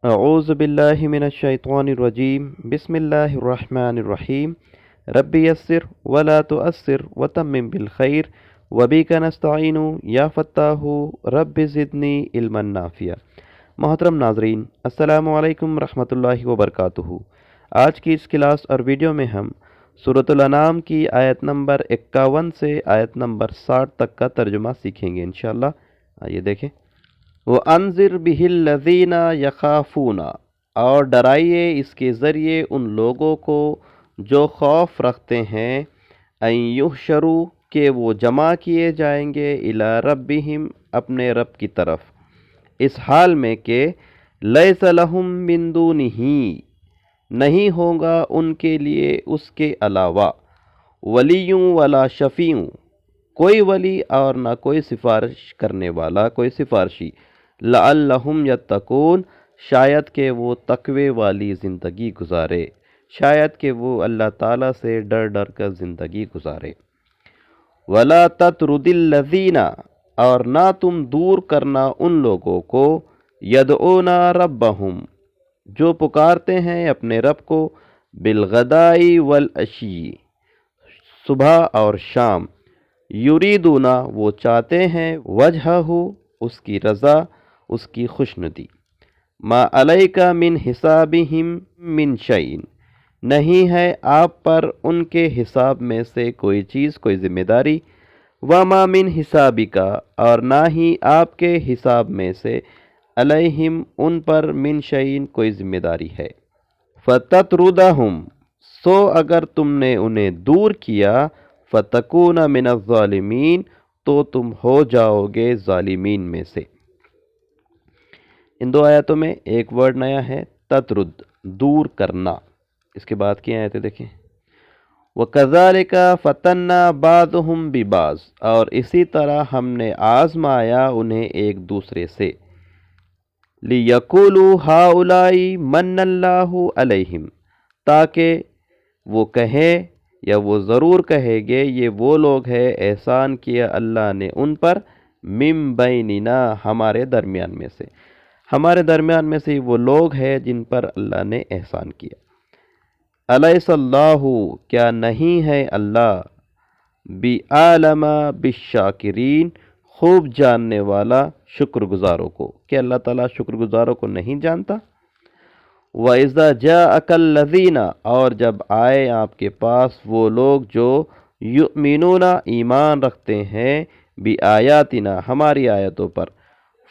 اعوذ باللہ من الشیطان الرجیم بسم اللہ الرحمن الرحیم رب یسر ولا تؤثر وتمم بالخیر وبک نستعین یا فتاح رب زدنی علما نافعا۔ محترم ناظرین، السلام علیکم ورحمۃ اللہ وبرکاتہ۔ آج کی اس کلاس اور ویڈیو میں ہم سورۃ الانعام کی آیت نمبر 51 سے آیت نمبر 60 تک کا ترجمہ سیکھیں گے انشاءاللہ۔ آئیے دیکھیں۔ وَأَنذِرْ بِهِ الَّذِينَ يَخَافُونَ، اور ڈرائیے اس کے ذریعے ان لوگوں کو جو خوف رکھتے ہیں، اَن يُحْشَرُوا، کہ وہ جمع کیے جائیں گے، إِلَىٰ رَبِّهِمْ، اپنے رب کی طرف، اس حال میں کہ لَيْسَ لَهُم مِّن دُونِهِ، نہیں ہوگا ان کے لیے اس کے علاوہ، وَلِيٌّ وَلَا شَفِيعٌ، کوئی ولی اور نہ کوئی سفارش کرنے والا، کوئی سفارشی، لعلہم یتقون، شاید کہ وہ تقوی والی زندگی گزارے، شاید کہ وہ اللہ تعالیٰ سے ڈر ڈر کر زندگی گزارے۔ ولا تطرد الذین، اور نہ تم دور کرنا ان لوگوں کو، یدعون ربہم، جو پکارتے ہیں اپنے رب کو، بالغداء والعشی، صبح اور شام، یریدون، وہ چاہتے ہیں، وجہہ، اس کی رضا، اس کی خوشنودی، ما علیک من حسابہم من شیء، نہیں ہے آپ پر ان کے حساب میں سے کوئی چیز، کوئی ذمہ داری، وما من حسابک، اور نہ ہی آپ کے حساب میں سے، علیہم، ان پر، من شیء، کوئی ذمہ داری ہے۔ فتطردہم، سو اگر تم نے انہیں دور کیا، فتکون من الظالمین، تو تم ہو جاؤ گے ظالمین میں سے۔ ان دو آیاتوں میں ایک ورڈ نیا ہے، تطرد، دور کرنا۔ اس کے بعد کی آیتیں دیکھیں۔ وَكَذَلِكَ فَتَنَّا بَعْضُهُمْ بِبَعْضٍ، اور اسی طرح ہم نے آزمایا انہیں ایک دوسرے سے، لِيَقُولُوا هَؤُلَاءِ مَنَّ اللَّهُ عَلَيْهِمْ، تاکہ وہ کہیں، یا وہ ضرور کہے گے، یہ وہ لوگ ہیں احسان کیا اللہ نے ان پر، من بیننا، ہمارے درمیان میں سے، ہمارے درمیان میں سے وہ لوگ ہیں جن پر اللہ نے احسان کیا۔ الیس اللہ، کیا نہیں ہے اللہ، بعالم بالشاکرین، خوب جاننے والا شکر گزاروں کو، کہ اللہ تعالیٰ شکر گزاروں کو نہیں جانتا۔ وَإِذَا جَاءَكَ الَّذِينَ، اور جب آئے آپ کے پاس وہ لوگ جو یؤمنون، ایمان رکھتے ہیں، بِآیاتنا، ہماری آیتوں پر،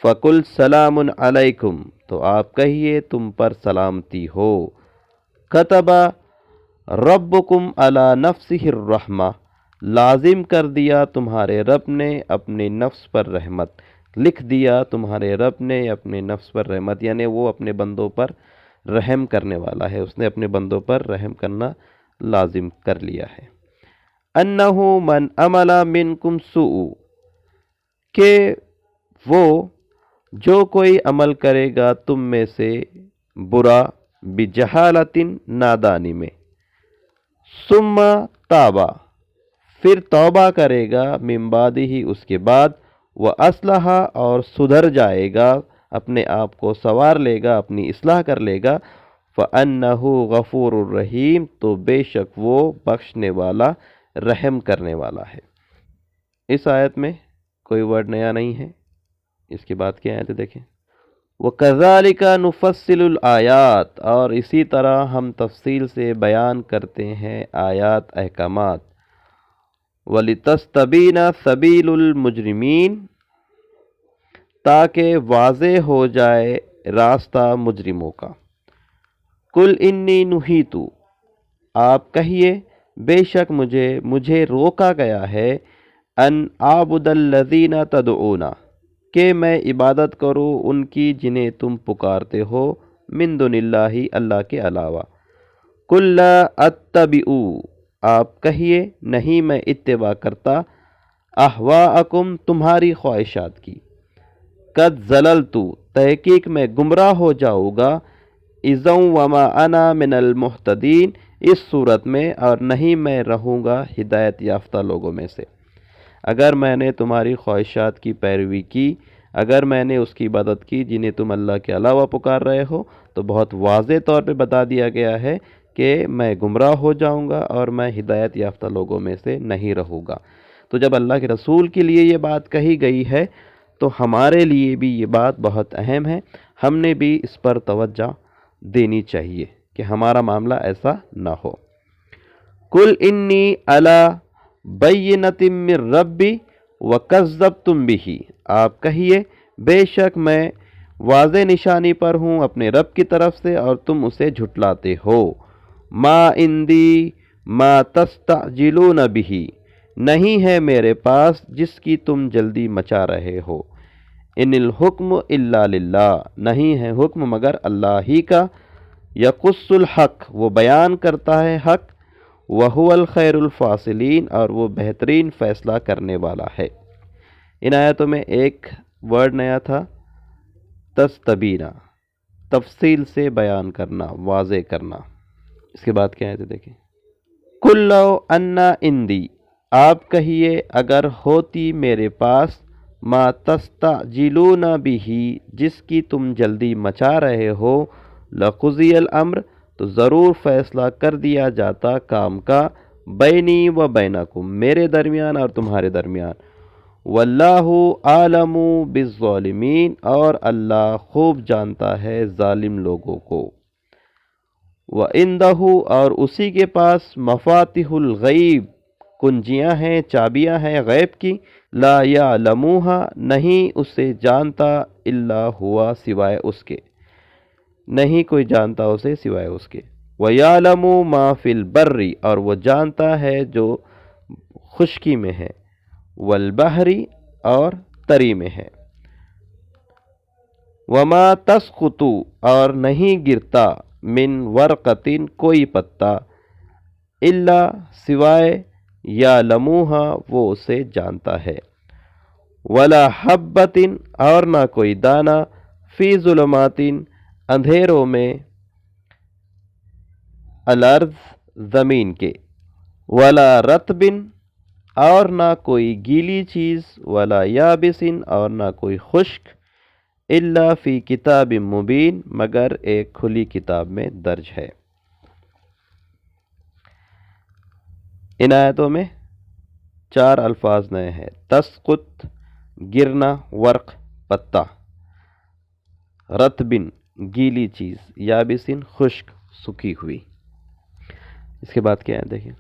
فَقُلْ سَلَامٌ عَلَيْكُمْ، تو آپ کہیے تم پر سلامتی ہو، كَتَبَ رَبُّكُمْ عَلَى نَفْسِهِ الرَّحْمَةِ، لازم کر دیا تمہارے رب نے اپنے نفس پر رحمت، لکھ دیا تمہارے رب نے اپنے نفس پر رحمت، یعنی وہ اپنے بندوں پر رحم کرنے والا ہے، اس نے اپنے بندوں پر رحم کرنا لازم کر لیا ہے۔ انہ من عمل منکم سوء، کہ وہ جو کوئی عمل کرے گا تم میں سے برا، بجہالت، نادانی میں، ثم تابا، پھر توبہ کرے گا، من بعد ہی، اس کے بعد، واصلح، اور سدھر جائے گا، اپنے آپ کو سنوار لے گا، اپنی اصلاح کر لے گا، فَأَنَّهُ غَفُورٌ الرحیم، تو بے شک وہ بخشنے والا، رحم کرنے والا ہے۔ اس آیت میں کوئی ورڈ نیا نہیں ہے۔ اس کے بعد کی آیتیں دیکھیں۔ وَكَذَلِكَ نُفَصِّلُ الْآيَاتِ، اور اسی طرح ہم تفصیل سے بیان کرتے ہیں آیات، احکامات، وَلِتَسْتَبِينَ سَبِيلُ الْمُجْرِمِينَ، تاکہ واضح ہو جائے راستہ مجرموں کا۔ قُلْ إِنِّي نُهِیتُ، آپ کہیے بے شک مجھے روکا گیا ہے، ان اعبد الذین تدعون، کہ میں عبادت کروں ان کی جنہیں تم پکارتے ہو، من دون اللہ، اللہ کے علاوہ۔ قُلْ لَا أَتَّبِعُ، آپ کہیے نہیں میں اتباع کرتا، اہواءکم، تمہاری خواہشات کی، قد ضللت، تحقیق میں گمراہ ہو جاؤں گا، اذا وما انا من المہتدین، اس صورت میں، اور نہیں میں رہوں گا ہدایت یافتہ لوگوں میں سے، اگر میں نے تمہاری خواہشات کی پیروی کی، اگر میں نے اس کی عبادت کی جنہیں تم اللہ کے علاوہ پکار رہے ہو تو بہت واضح طور پہ بتا دیا گیا ہے کہ میں گمراہ ہو جاؤں گا اور میں ہدایت یافتہ لوگوں میں سے نہیں رہوں گا۔ تو جب اللہ کے رسول کے لیے یہ بات کہی گئی ہے تو ہمارے لیے بھی یہ بات بہت اہم ہے، ہم نے بھی اس پر توجہ دینی چاہیے کہ ہمارا معاملہ ایسا نہ ہو۔ قُلْ إِنِّي عَلَىٰ بَيِّنَةٍ مِّن رَّبِّي وَكَذَّبْتُم بِهِ، آپ کہیے بے شک میں واضح نشانی پر ہوں اپنے رب کی طرف سے اور تم اسے جھٹلاتے ہو۔ ما عندی ما تستعجلون بہ، نہیں ہے میرے پاس جس کی تم جلدی مچا رہے ہو۔ ان الحکم الا للہ، نہیں ہے حکم مگر اللہ ہی کا۔ یقص الحق، وہ بیان کرتا ہے حق۔ وہو الخیر الفاصلین، اور وہ بہترین فیصلہ کرنے والا ہے۔ ان آیتوں میں ایک ورڈ نیا تھا، تستبینا، تفصیل سے بیان کرنا، واضح کرنا۔ اس کے بعد کیا آیت دیکھیں، قُل لَوْ أَنَّ عِندِي، آپ کہیے اگر ہوتی میرے پاس ما تستعجلون بہ، جس کی تم جلدی مچا رہے ہو، لقضی الامر، تو ضرور فیصلہ کر دیا جاتا کام کا، بینی و بینکم، میرے درمیان اور تمہارے درمیان۔ واللہ عالم بالظالمین، اور اللہ خوب جانتا ہے ظالم لوگوں کو۔ وَعِندَهُ، اور اسی کے پاس، مفاتح الغیب، کنجیاں ہیں، چابیاں ہیں غیب کی، لا یعلموها، نہیں اسے جانتا، الا ہوا، سوائے اس کے، نہیں کوئی جانتا اسے سوائے اس کے۔ وَيَعْلَمُ مَا فِي الْبَرِّ، اور وہ جانتا ہے جو خشکی میں ہے، والبحر، اور تری میں ہے۔ وَمَا تَسْقُطُ، اور نہیں گرتا، من ورقۃ، کوئی پتا، الا، سوائے، یعلموها، وہ اسے جانتا ہے۔ ولا حبۃ، اور نہ کوئی دانہ، فی ظلمات، اندھیروں میں، الارض، زمین کے، ولا رطب، اور نہ کوئی گیلی چیز، ولا یابس، اور نہ کوئی خشک، الا فی کتاب مبین، مگر ایک کھلی کتاب میں درج ہے۔ ان آیتوں میں 4 الفاظ نئے ہیں، تسقط، گرنا، ورق، پتا، رطبن، گیلی چیز، یابسن، خشک، سوکھی ہوئی۔ اس کے بعد کیا ہے دیکھیں،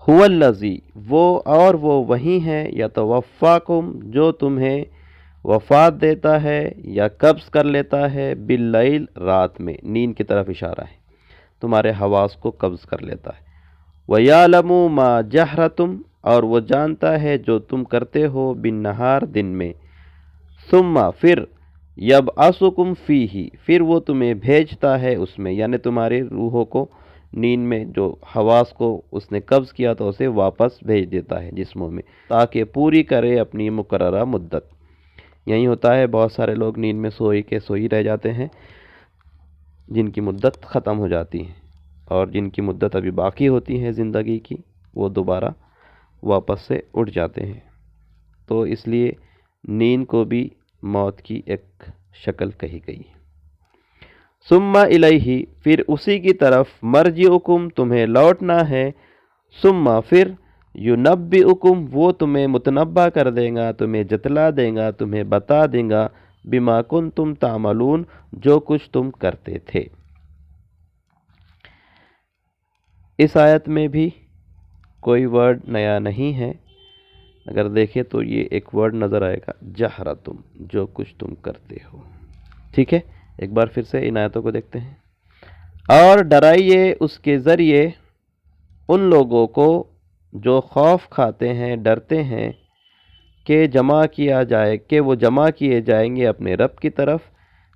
هو الذی، وہ اور وہ وہی ہے، یتوفاکم، جو تمہیں وفات دیتا ہے یا قبض کر لیتا ہے، باللیل، رات میں، نیند کی طرف اشارہ ہے، تمہارے حواس کو قبض کر لیتا ہے۔ وَيَعْلَمُ مَا جَهْرَتُمْ، اور وہ جانتا ہے جو تم کرتے ہو، بالنہار، دن میں۔ ثم، پھر، یبعثکم فیہ، پھر وہ تمہیں بھیجتا ہے اس میں، یعنی تمہاری روحوں کو نیند میں جو حواس کو اس نے قبض کیا تو اسے واپس بھیج دیتا ہے جسموں میں، تاکہ پوری کرے اپنی مقررہ مدت۔ یہی ہوتا ہے، بہت سارے لوگ نیند میں سوئی کے سوئی رہ جاتے ہیں، جن کی مدت ختم ہو جاتی ہے، اور جن کی مدت ابھی باقی ہوتی ہے زندگی کی، وہ دوبارہ واپس سے اٹھ جاتے ہیں۔ تو اس لیے نیند کو بھی موت کی ایک شکل کہی گئی۔ ثم الیہ، پھر اسی کی طرف، مرجعکم، تمہیں لوٹنا ہے، ثم، پھر، ینبئکم، وہ تمہیں متنبع کر دے گا، تمہیں جتلا دے گا، تمہیں بتا دے گا، بما کنتم تعملون، جو کچھ تم کرتے تھے۔ اس آیت میں بھی کوئی ورڈ نیا نہیں ہے، اگر دیکھیں تو یہ ایک ورڈ نظر آئے گا، جہرتم، جو کچھ تم کرتے ہو۔ ٹھیک ہے، ایک بار پھر سے ان آیتوں کو دیکھتے ہیں۔ اور ڈرائیے اس کے ذریعے ان لوگوں کو جو خوف کھاتے ہیں، ڈرتے ہیں کہ وہ جمع کیے جائیں گے اپنے رب کی طرف،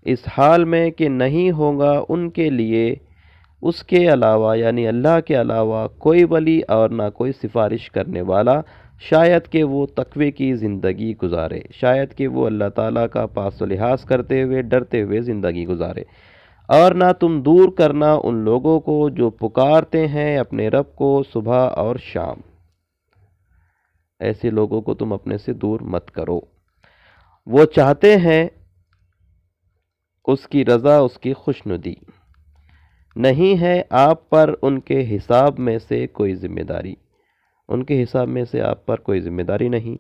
اس حال میں کہ نہیں ہوگا ان کے لیے اس کے علاوہ، یعنی اللہ کے علاوہ، کوئی ولی اور نہ کوئی سفارش کرنے والا، شاید کہ وہ تقوی کی زندگی گزارے، شاید کہ وہ اللہ تعالیٰ کا پاس و لحاظ کرتے ہوئے، ڈرتے ہوئے زندگی گزارے۔ اور نہ تم دور کرنا ان لوگوں کو جو پکارتے ہیں اپنے رب کو صبح اور شام، ایسے لوگوں کو تم اپنے سے دور مت کرو۔ وہ چاہتے ہیں اس کی رضا، اس کی خوشنودی، نہیں ہے آپ پر ان کے حساب میں سے کوئی ذمہ داری، ان کے حساب میں سے آپ پر کوئی ذمہ داری نہیں،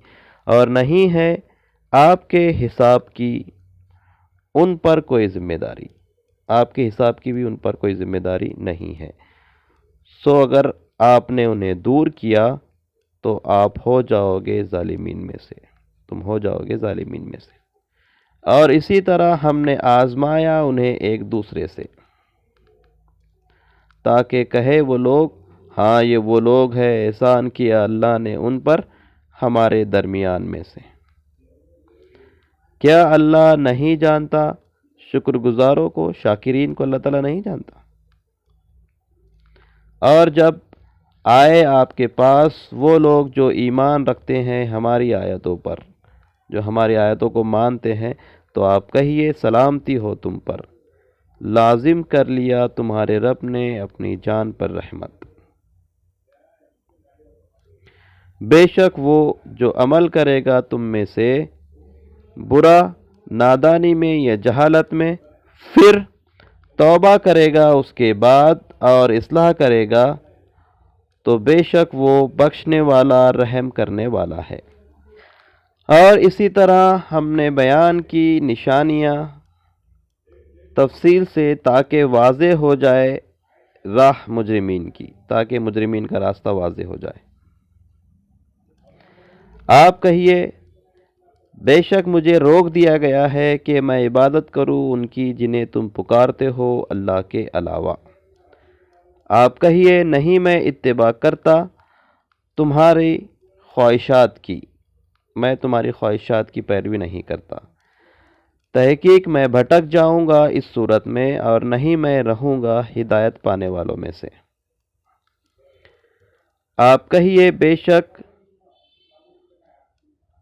اور نہیں ہے آپ کے حساب کی ان پر کوئی ذمہ داری، آپ کے حساب کی بھی ان پر کوئی ذمہ داری نہیں ہے۔ سو اگر آپ نے انہیں دور کیا تو آپ ہو جاؤ گے ظالمین میں سے، تم ہو جاؤ گے ظالمین میں سے۔ اور اسی طرح ہم نے آزمایا انہیں ایک دوسرے سے، تاکہ کہے وہ لوگ، ہاں یہ وہ لوگ ہیں، احسان کیا اللہ نے ان پر ہمارے درمیان میں سے۔ کیا اللہ نہیں جانتا شکر گزاروں کو، شاکرین کو اللہ تعالیٰ نہیں جانتا؟ اور جب آئے آپ کے پاس وہ لوگ جو ایمان رکھتے ہیں ہماری آیتوں پر، جو ہماری آیتوں کو مانتے ہیں، تو آپ کہیے سلامتی ہو تم پر، لازم کر لیا تمہارے رب نے اپنی جان پر رحمت۔ بے شک وہ جو عمل کرے گا تم میں سے برا، نادانی میں یا جہالت میں، پھر توبہ کرے گا اس کے بعد اور اصلاح کرے گا، تو بے شک وہ بخشنے والا، رحم کرنے والا ہے۔ اور اسی طرح ہم نے بیان کی نشانیاں تفصیل سے، تاکہ واضح ہو جائے راہ مجرمین کی، تاکہ مجرمین کا راستہ واضح ہو جائے۔ آپ کہیے بے شک مجھے روک دیا گیا ہے کہ میں عبادت کروں ان کی جنہیں تم پکارتے ہو اللہ کے علاوہ۔ آپ کہیے نہیں، میں اتباع کرتا تمہاری خواہشات کی، میں تمہاری خواہشات کی پیروی نہیں کرتا، تحقیق میں بھٹک جاؤں گا اس صورت میں، اور نہیں میں رہوں گا ہدایت پانے والوں میں سے۔ آپ کہیے بے شک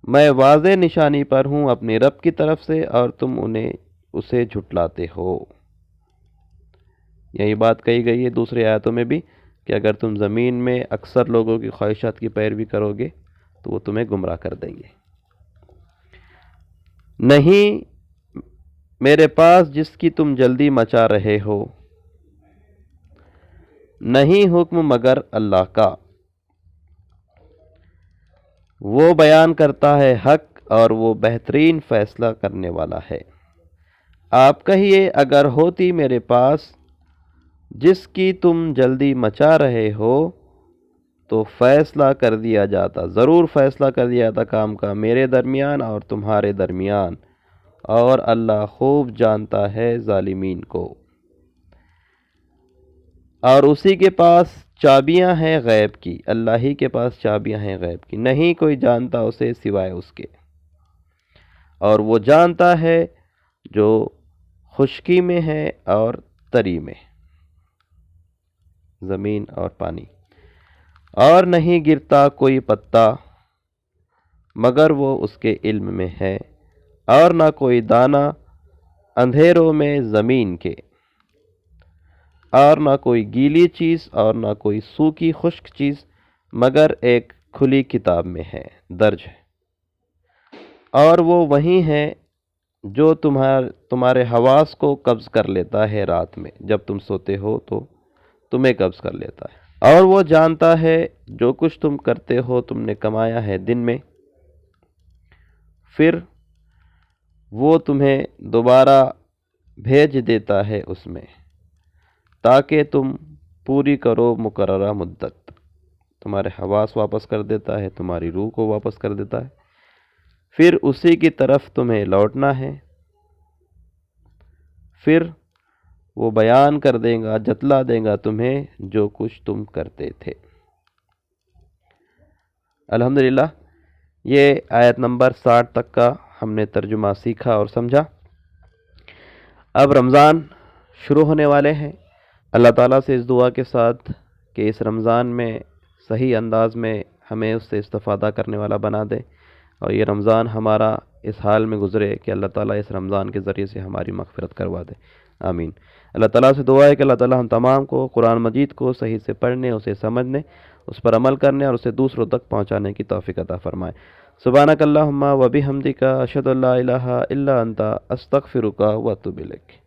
میں واضح نشانی پر ہوں اپنے رب کی طرف سے، اور تم اسے جھٹلاتے ہو۔ یہی بات کہی گئی ہے دوسری آیتوں میں بھی کہ اگر تم زمین میں اکثر لوگوں کی خواہشات کی پیروی کرو گے تو وہ تمہیں گمراہ کر دیں گے۔ نہیں میرے پاس جس کی تم جلدی مچا رہے ہو، نہیں حکم مگر اللہ کا، وہ بیان کرتا ہے حق اور وہ بہترین فیصلہ کرنے والا ہے۔ آپ کہیے اگر ہوتی میرے پاس جس کی تم جلدی مچا رہے ہو تو فیصلہ کر دیا جاتا، ضرور فیصلہ کر دیا جاتا کام کا میرے درمیان اور تمہارے درمیان، اور اللہ خوب جانتا ہے ظالمین کو۔ اور اسی کے پاس چابیاں ہیں غیب کی، اللہ ہی کے پاس چابیاں ہیں غیب کی، نہیں کوئی جانتا اسے سوائے اس کے۔ اور وہ جانتا ہے جو خشکی میں ہے اور تری میں، زمین اور پانی۔ اور نہیں گرتا کوئی پتا مگر وہ اس کے علم میں ہے، اور نہ کوئی دانہ اندھیروں میں زمین کے، اور نہ کوئی گیلی چیز اور نہ کوئی سوکھی خشک چیز مگر ایک کھلی کتاب میں ہے، درج ہے۔ اور وہ وہی ہے جو تمہارے حواس کو قبض کر لیتا ہے رات میں، جب تم سوتے ہو تو تمہیں قبض کر لیتا ہے۔ اور وہ جانتا ہے جو کچھ تم کرتے ہو تم نے کمایا ہے دن میں، پھر وہ تمہیں دوبارہ بھیج دیتا ہے اس میں، تاکہ تم پوری کرو مقررہ مدت۔ تمہارے حواس واپس کر دیتا ہے، تمہاری روح کو واپس کر دیتا ہے، پھر اسی کی طرف تمہیں لوٹنا ہے، پھر وہ بیان کر دے گا، جتلا دے گا تمہیں جو کچھ تم کرتے تھے۔ الحمدللہ یہ آیت نمبر 60 تک کا ہم نے ترجمہ سیکھا اور سمجھا۔ اب رمضان شروع ہونے والے ہیں، اللہ تعالیٰ سے اس دعا کے ساتھ کہ اس رمضان میں صحیح انداز میں ہمیں اس سے استفادہ کرنے والا بنا دے، اور یہ رمضان ہمارا اس حال میں گزرے کہ اللہ تعالیٰ اس رمضان کے ذریعے سے ہماری مغفرت کروا دے، آمین۔ اللہ تعالیٰ سے دعا ہے کہ اللہ تعالیٰ ہم تمام کو قرآن مجید کو صحیح سے پڑھنے، اسے سمجھنے، اس پر عمل کرنے اور اسے دوسروں تک پہنچانے کی توفیق عطا فرمائے۔ سبحانک اللہم و بحمدک اشہد ان لا الہ الا انت استغفرک و اتوب الیک۔